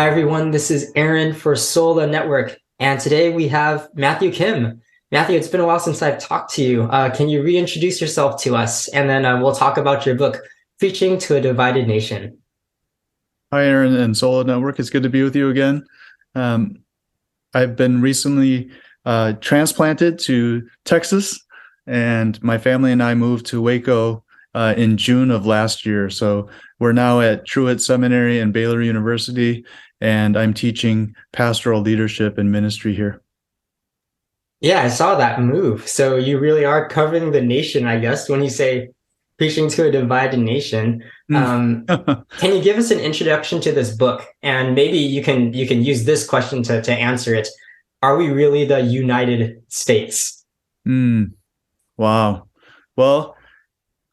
Hi, everyone. This is Aaron for SOLA Network. And today we have Matthew Kim. Matthew, it's been a while since I've talked to you. Can you reintroduce yourself to us? And then we'll talk about your book, Preaching to a Divided Nation. Hi, Aaron and SOLA Network. It's good to be with you again. I've been recently transplanted to Texas, and my family and I moved to Waco in June of last year. So we're now at Truett Seminary and Baylor University, and I'm teaching pastoral leadership and ministry here. Yeah, I saw that move. So you really are covering the nation, I guess, when you say preaching to a divided nation. Can you give us an introduction to this book? And maybe you can use this question to answer it. Are we really the United States? Wow. Well,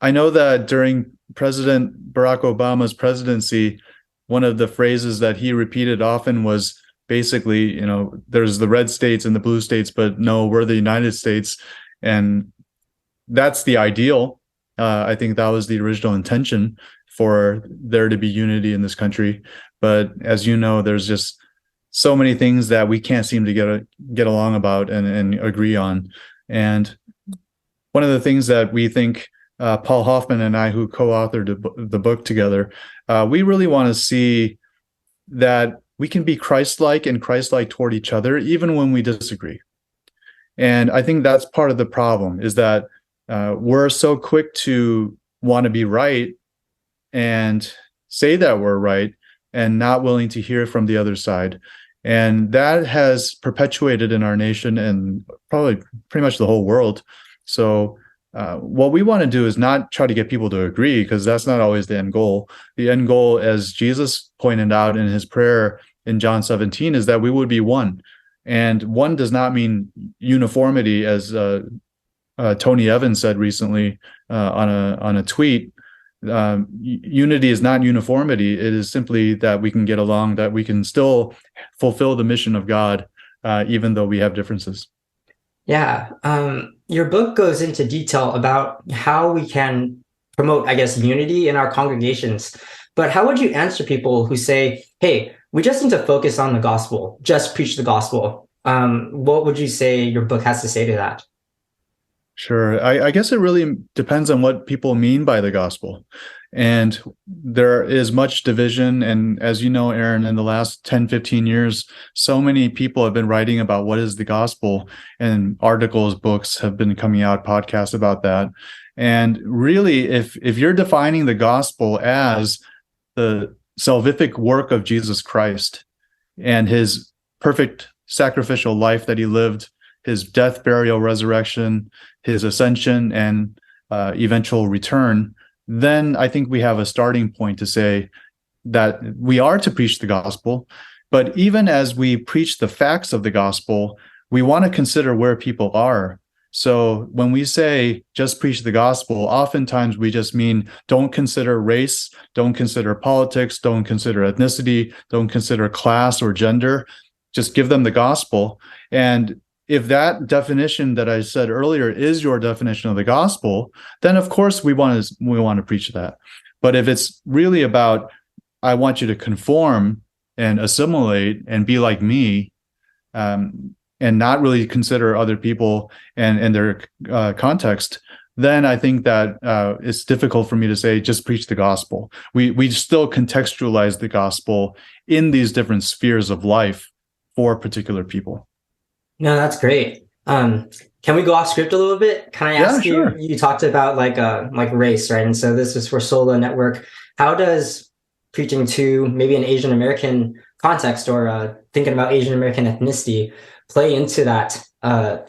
I know that during President Barack Obama's presidency, one of the phrases that he repeated often was basically, there's the red states and the blue states, but no, we're the United States. And that's the ideal. I think that was the original intention for there to be unity in this country. But as you know, there's just so many things that we can't seem to get along about and agree on. And one of the things that we think, Paul Hoffman and I, who co-authored the book together, we really want to see that we can be Christ-like and Christ-like toward each other, even when we disagree. And I think that's part of the problem, is that we're so quick to want to be right and say that we're right and not willing to hear from the other side. And that has perpetuated in our nation and probably pretty much the whole world. So what we want to do is not try to get people to agree, because that's not always the end goal. The end goal, as Jesus pointed out in his prayer in John 17, is that we would be one. And one does not mean uniformity, as Tony Evans said recently on a tweet. Unity is not uniformity. It is simply that we can get along, that we can still fulfill the mission of God, even though we have differences. Yeah. Your book goes into detail about how we can promote, I guess, unity in our congregations. But how would you answer people who say, hey, we just need to focus on the gospel, just preach the gospel? What would you say your book has to say to that? Sure. I guess it really depends on what people mean by the gospel. And there is much division. And as you know, Aaron, in the last 10, 15 years, so many people have been writing about what is the gospel, and articles, books have been coming out, podcasts about that. And really, if you're defining the gospel as the salvific work of Jesus Christ and his perfect sacrificial life that he lived, his death, burial, resurrection, his ascension, and eventual return, then I think we have a starting point to say that we are to preach the gospel. But even as we preach the facts of the gospel, we want to consider where people are. So when we say just preach the gospel, oftentimes we just mean don't consider race, don't consider politics, don't consider ethnicity, don't consider class or gender. Just give them the gospel. And if that definition that I said earlier is your definition of the gospel, then of course we want to preach that. But if it's really about, I want you to conform and assimilate and be like me, and not really consider other people and their context, then I think that it's difficult for me to say just preach the gospel. We still contextualize the gospel in these different spheres of life for particular people. No, that's great. Can we go off script a little bit? Can I ask you? Sure. You talked about like race, right? And so this is for SOLA Network. How does preaching to maybe an Asian American context, or thinking about Asian American ethnicity, play into that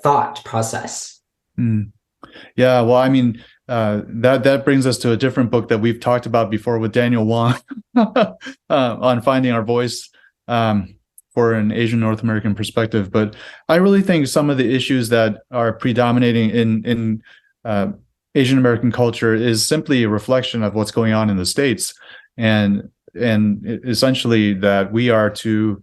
thought process? Yeah, well, I mean, that brings us to a different book that we've talked about before with Daniel Wong on finding our voice. For an Asian North American perspective. But I really think some of the issues that are predominating in Asian American culture is simply a reflection of what's going on in the States. And essentially that we are to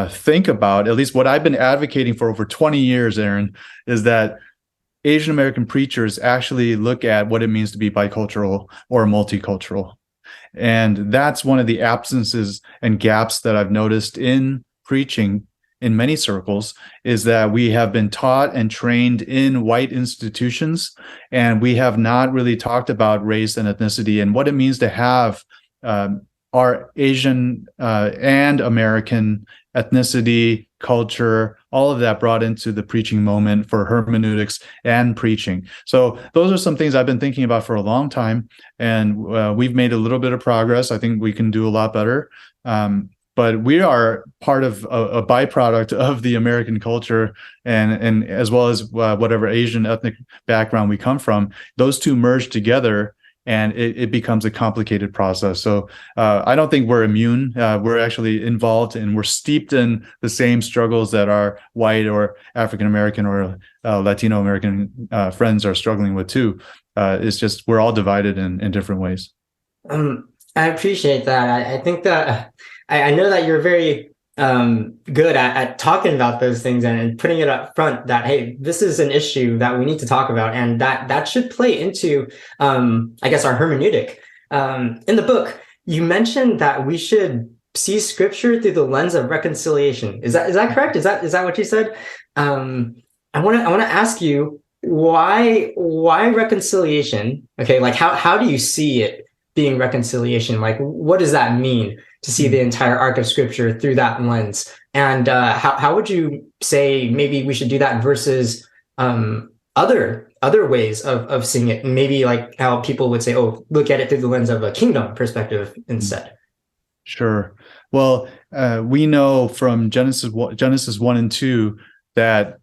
think about, at least what I've been advocating for over 20 years, Aaron, is that Asian American preachers actually look at what it means to be bicultural or multicultural. And that's one of the absences and gaps that I've noticed in preaching in many circles, is that we have been taught and trained in white institutions, and we have not really talked about race and ethnicity and what it means to have our Asian and American ethnicity, culture, all of that brought into the preaching moment for hermeneutics and preaching. So those are some things I've been thinking about for a long time, and we've made a little bit of progress. I think we can do a lot better. But we are part of a byproduct of the American culture, and as well as whatever Asian ethnic background we come from. Those two merge together, and it becomes a complicated process. So I don't think we're immune. We're actually involved, and we're steeped in the same struggles that our white or African American or Latino American friends are struggling with too. It's just we're all divided in different ways. I appreciate that. I think that I know that you're very good at talking about those things and putting it up front that, hey, this is an issue that we need to talk about, and that should play into, I guess, our hermeneutic. In the book, you mentioned that we should see scripture through the lens of reconciliation. Is that correct? Is that what you said? I want to ask you why reconciliation? Okay, like how do you see it being reconciliation? Like, what does that mean to see the entire arc of scripture through that lens? And how would you say maybe we should do that versus other ways of seeing it? Maybe like how people would say, oh, look at it through the lens of a kingdom perspective instead. Sure. Well, we know from Genesis 1 and 2 that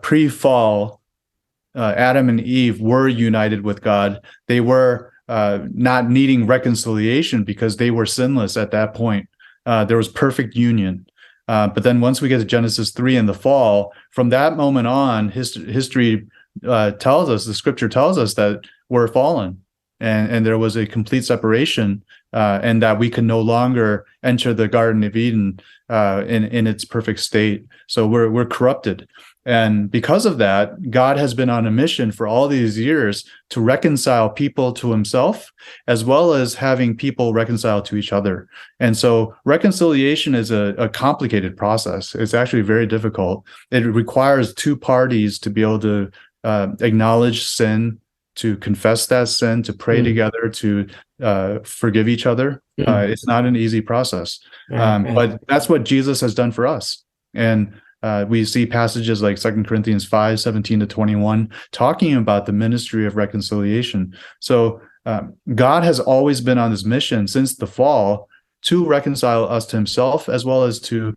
pre-fall, Adam and Eve were united with God. They were not needing reconciliation because they were sinless at that point. There was perfect union. But then once we get to Genesis 3 and the fall, from that moment on, history tells us, the scripture tells us that we're fallen, and there was a complete separation, and that we can no longer enter the Garden of Eden in its perfect state. So we're corrupted. And because of that, God has been on a mission for all these years to reconcile people to himself, as well as having people reconcile to each other. And so reconciliation is a complicated process. It's actually very difficult. It requires two parties to be able to acknowledge sin, to confess that sin, to pray together, to forgive each other. It's not an easy process. But that's what Jesus has done for us. And we see passages like 2 Corinthians 5:17-21 talking about the ministry of reconciliation. So God has always been on this mission since the fall to reconcile us to himself as well as to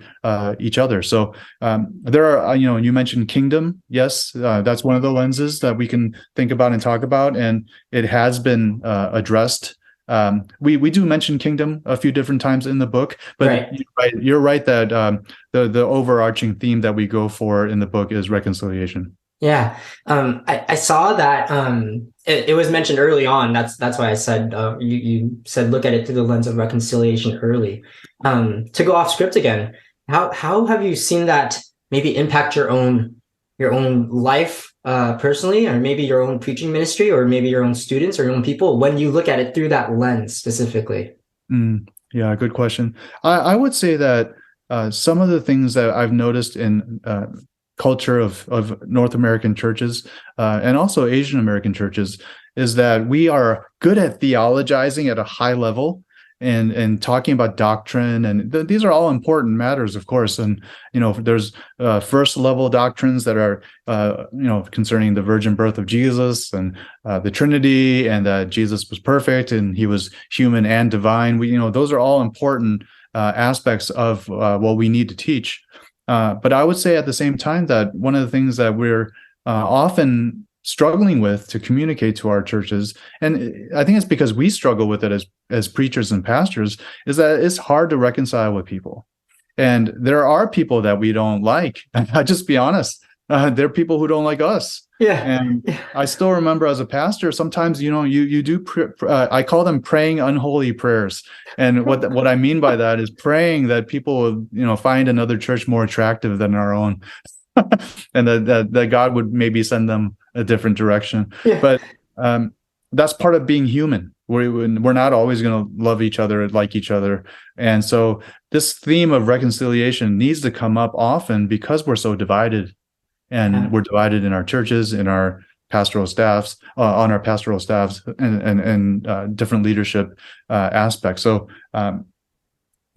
each other. So there are, you mentioned kingdom. Yes, that's one of the lenses that we can think about and talk about, and it has been addressed. We do mention kingdom a few different times in the book, but right. You're right that the overarching theme that we go for in the book is reconciliation. Yeah, I saw that it was mentioned early on. That's why I said you said look at it through the lens of reconciliation early. To go off script again, how have you seen that maybe impact your own life personally, or maybe your own preaching ministry, or maybe your own students or your own people when you look at it through that lens specifically? Yeah, good question. I would say that some of the things that I've noticed in culture of North American churches and also Asian American churches is that we are good at theologizing at a high level and talking about doctrine, and these are all important matters, of course. And there's first level doctrines that are concerning the virgin birth of Jesus and the Trinity, and that Jesus was perfect and he was human and divine. Those are all important aspects of what we need to teach. But I would say at the same time that one of the things that we're often struggling with to communicate to our churches, and I think it's because we struggle with it as preachers and pastors, is that it's hard to reconcile with people. And there are people that we don't like. I'll just be honest. There are people who don't like us. Yeah. And I still remember as a pastor, sometimes, you do, I call them praying unholy prayers. And what I mean by that is praying that people will, find another church more attractive than our own. And that God would maybe send them a different direction. Yeah. But that's part of being human. We're not always going to love each other, like each other. And so this theme of reconciliation needs to come up often because we're so divided, and we're divided in our churches, in our pastoral staffs, on our pastoral staffs, and different leadership aspects. So,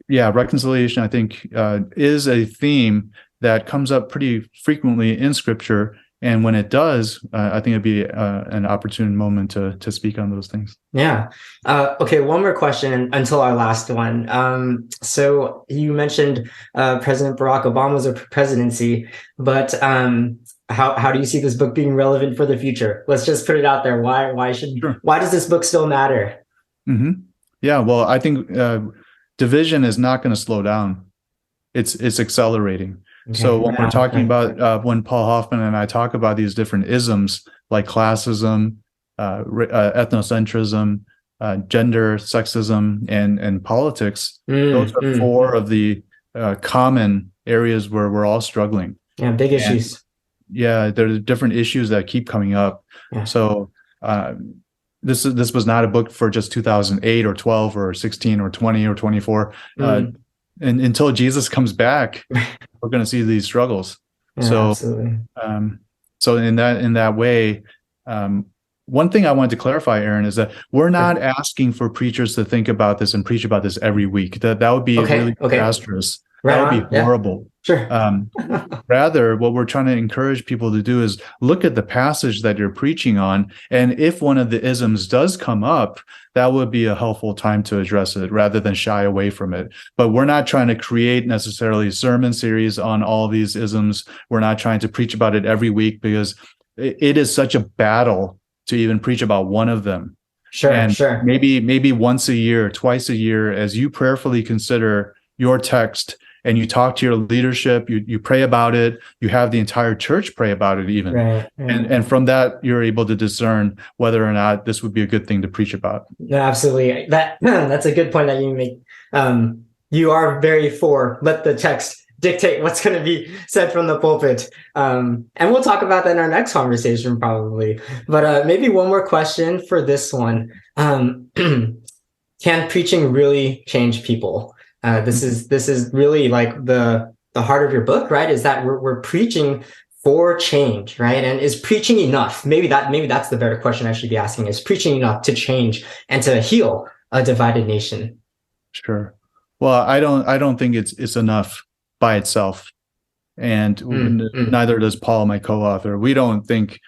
yeah, reconciliation, I think, is a theme that comes up pretty frequently in Scripture. And when it does, I think it'd be an opportune moment to speak on those things. Yeah. Okay, one more question until our last one. So you mentioned President Barack Obama's presidency, but how do you see this book being relevant for the future? Let's just put it out there. Why does this book still matter? Mm-hmm. Yeah, well, I think division is not going to slow down. It's accelerating. Okay. So when we're talking about when Paul Hoffman and I talk about these different isms like classism, ethnocentrism, gender, sexism, and politics, those are four of the common areas where we're all struggling. Yeah, big issues. Yeah, there are different issues that keep coming up. Yeah. So this was not a book for just 2008 or 12 or 16 or 20 or 24. And until Jesus comes back, we're going to see these struggles. Yeah, so, absolutely. So in that way, one thing I wanted to clarify, Aaron, is that we're not asking for preachers to think about this and preach about this every week. That would be really disastrous. Right, that would be horrible. Yeah. Sure. Rather, what we're trying to encourage people to do is look at the passage that you're preaching on, and if one of the isms does come up, that would be a helpful time to address it rather than shy away from it. But we're not trying to create necessarily sermon series on all these isms. We're not trying to preach about it every week because it is such a battle to even preach about one of them. Sure, and sure. Maybe once a year, twice a year, as you prayerfully consider your text and you talk to your leadership, you pray about it, you have the entire church pray about it even. Right. And from that, you're able to discern whether or not this would be a good thing to preach about. No, absolutely. That's a good point that you make. You are very for let the text dictate what's going to be said from the pulpit. And we'll talk about that in our next conversation probably. But maybe one more question for this one. Can preaching really change people? This is really like the heart of your book, right? Is that we're preaching for change, right? And is preaching enough? Maybe that's the better question I should be asking. Is preaching enough to change and to heal a divided nation? Sure. Well, I don't think it's enough by itself, and neither does Paul, my co-author. We don't think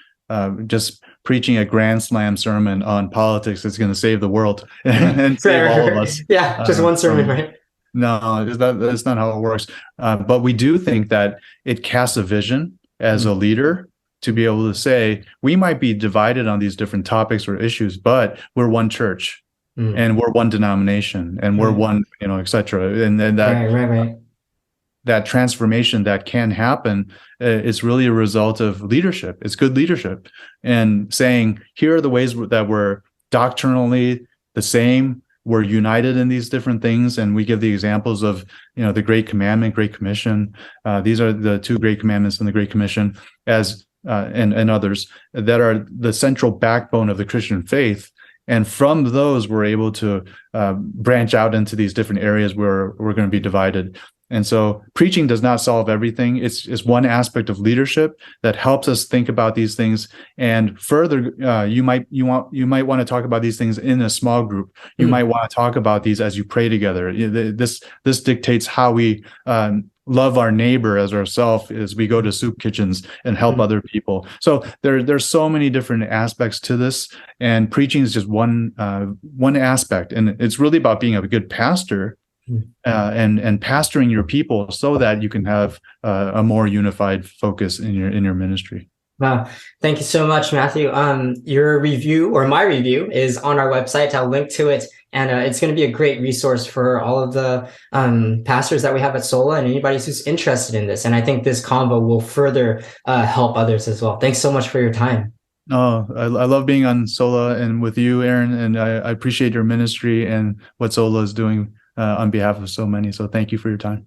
just preaching a grand slam sermon on politics is going to save the world and save all of us. Yeah, just one sermon, right? No, that's not how it works. But we do think that it casts a vision as a leader to be able to say, we might be divided on these different topics or issues, but we're one church and we're one denomination and we're one, et cetera. And then that, that transformation that can happen is really a result of leadership. It's good leadership and saying, here are the ways that we're doctrinally the same. We're united in these different things, and we give the examples of, the Great Commandment, Great Commission. These are the two Great Commandments and the Great Commission, as and others that are the central backbone of the Christian faith. And from those, we're able to branch out into these different areas where we're going to be divided. And so preaching does not solve everything. It's one aspect of leadership that helps us think about these things. And further, you might want to talk about these things in a small group. You might want to talk about these as you pray together. This dictates how we love our neighbor as ourselves as we go to soup kitchens and help other people. So there's so many different aspects to this, and preaching is just one aspect. And it's really about being a good pastor. And pastoring your people so that you can have a more unified focus in your ministry. Wow. Thank you so much, Matthew. Your review, or my review, is on our website. I'll link to it. And it's going to be a great resource for all of the pastors that we have at SOLA and anybody who's interested in this. And I think this convo will further help others as well. Thanks so much for your time. Oh, I love being on SOLA and with you, Aaron, and I appreciate your ministry and what SOLA is doing on behalf of so many. So thank you for your time.